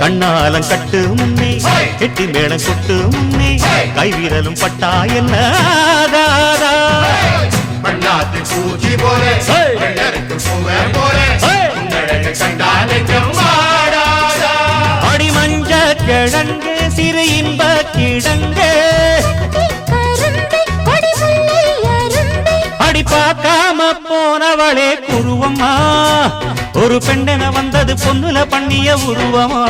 கண்ணாலம் கட்டு முன்னே கெட்டி மேடம் கொட்டு முன்னே கைவிரலும் பட்டா என்ன பண்ணாத்து பூச்சி போலே அடி மஞ்ச கிழங்கு சிறு இன்ப கிழங்கு அடி பார்க்காம போனவளே குருவம்மா ஒரு பெண்ணென வந்தது பொண்ணுல பண்ணிய உருவமா